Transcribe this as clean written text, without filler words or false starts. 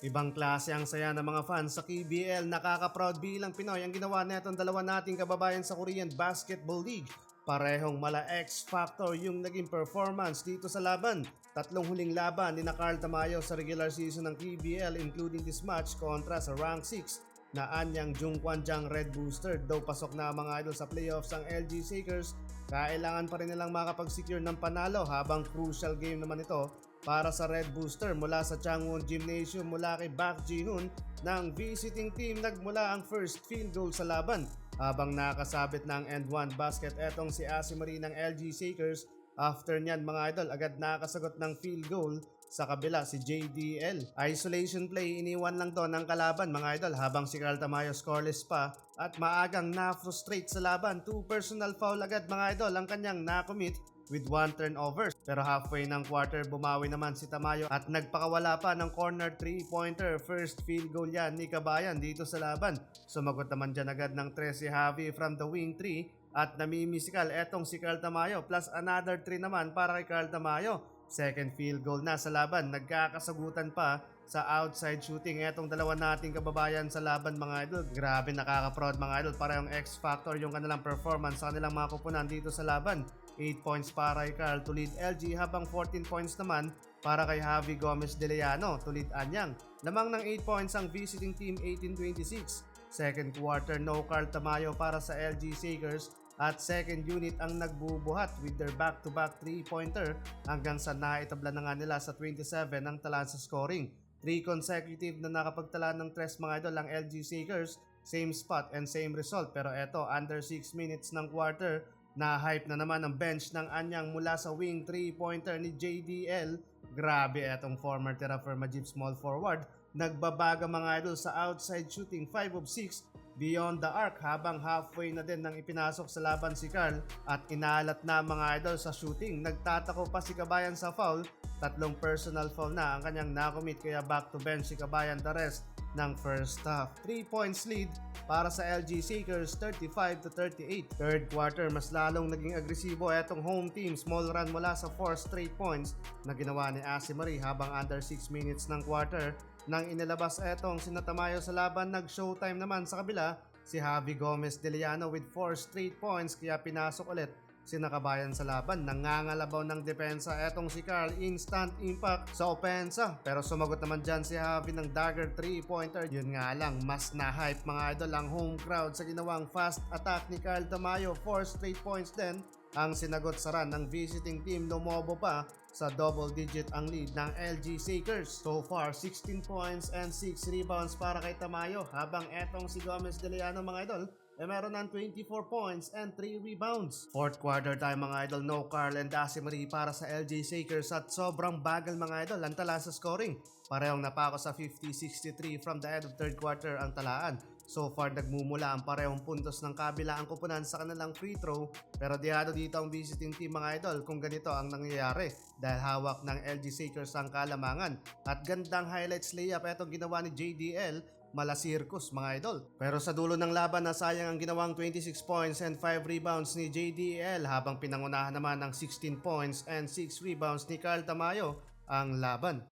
Ibang klase ang saya ng mga fans sa KBL. Nakaka-proud bilang Pinoy ang ginawa netong dalawa nating kababayan sa Korean Basketball League. Parehong mala X-Factor yung naging performance dito sa laban. Tatlong huling laban ni Carl Tamayo sa regular season ng KBL including this match kontra sa rank 6 na Anyang Jungkwanjang Red Booster. Though pasok na mga idol sa playoffs ang LG Shakers, kailangan pa rin nilang makapag-secure ng panalo habang crucial game naman ito para sa Red Booster mula sa Changwon Gymnasium mula kay Bak Ji-hoon ng visiting team. Nagmula ang first field goal sa laban habang nakasabit ng end one basket etong si Asimari ng LG Shakers. After nyan mga idol, agad nakasagot ng field goal sa kabila si JDL. Isolation play, iniwan lang to ng kalaban mga idol habang si Carl Tamayo scoreless pa at maagang na-frustrate sa laban. 2 personal foul agad mga idol ang kanyang na-commit with 1 turnover. Pero halfway ng quarter bumawi naman si Tamayo at nagpakawala pa ng corner 3-pointer. First field goal yan ni Kabayan dito sa laban. Sumagot naman dyan agad ng 3 si Javi from the wing 3 at namimisikal etong si Carl Tamayo plus another 3 naman para kay Carl Tamayo. Second field goal na sa laban. Nagkakasagutan pa sa outside shooting etong dalawa nating kababayan sa laban mga idol. Grabe nakaka-proud mga idol. Para yung X-Factor yung kanilang performance sa kanilang mga kupunan dito sa laban. 8 points para kay Carl to lead LG habang 14 points naman para kay Javi Gomez de Leano to lead Anyang. Lamang ng 8 points ang visiting team 18-26. Second quarter no Carl Tamayo para sa LG Shakers at second unit ang nagbubuhat with their back-to-back 3-pointer hanggang sa naitabla na nga nila sa 27 ang tala sa scoring. 3 consecutive na nakapagtala ng 3 mga idol ang LG Shakers, same spot and same result pero eto under 6 minutes ng quarter na-hype na naman ang bench ng Anyang mula sa wing 3-pointer ni JDL. Grabe etong former Terra Firma Jeep small forward. Nagbabaga mga idol sa outside shooting 5 of 6 beyond the arc habang halfway na din nang ipinasok sa laban si Carl at inalat na mga idol sa shooting. Nagtatako pa si Kabayan sa foul. 3 personal foul na ang kanyang nakomit kaya back to bench si Kabayan the rest ng first half. 3 points lead para sa LG Shakers 35-38. Third quarter mas lalong naging agresibo etong home team. Small run mula sa 4 straight points na ginawa ni Asimari habang under 6 minutes ng quarter nang inilabas etong sinatamayo sa laban. Nag-showtime naman sa kabila si Javi Gomez de Leano with 4 straight points kaya pinasok ulit sinakabayan sa laban. Nangangalabaw ng depensa etong si Carl, instant impact sa opensa pero sumagot naman dyan si Javi ng dagger 3-pointer. Yun nga lang, mas na-hype mga idol ang home crowd sa ginawang fast attack ni Carl Tamayo. 4 straight points din ang sinagot sa run ng visiting team. Lumobo pa sa double digit ang lead ng LG Shakers. So far 16 points and 6 rebounds para kay Tamayo habang etong si Gomez de Leano mga idol meron ng 24 points and 3 rebounds. Fourth quarter time mga idol, no Carl and Asimari para sa LG Shakers at sobrang bagal mga idol ang tala sa scoring. Parehong napako sa 50-63 from the end of third quarter ang talaan. So far nagmumula ang parehong puntos ng kabilang kupunan sa kanilang free throw pero diyado dito ang visiting team mga idol kung ganito ang nangyayari dahil hawak ng LG Shakers ang kalamangan at gandang highlights layup etong ginawa ni JDL. Mala circus mga idol. Pero sa dulo ng laban nasayang ang ginawang 26 points and 5 rebounds ni JDL habang pinangunahan naman ng 16 points and 6 rebounds ni Carl Tamayo ang laban.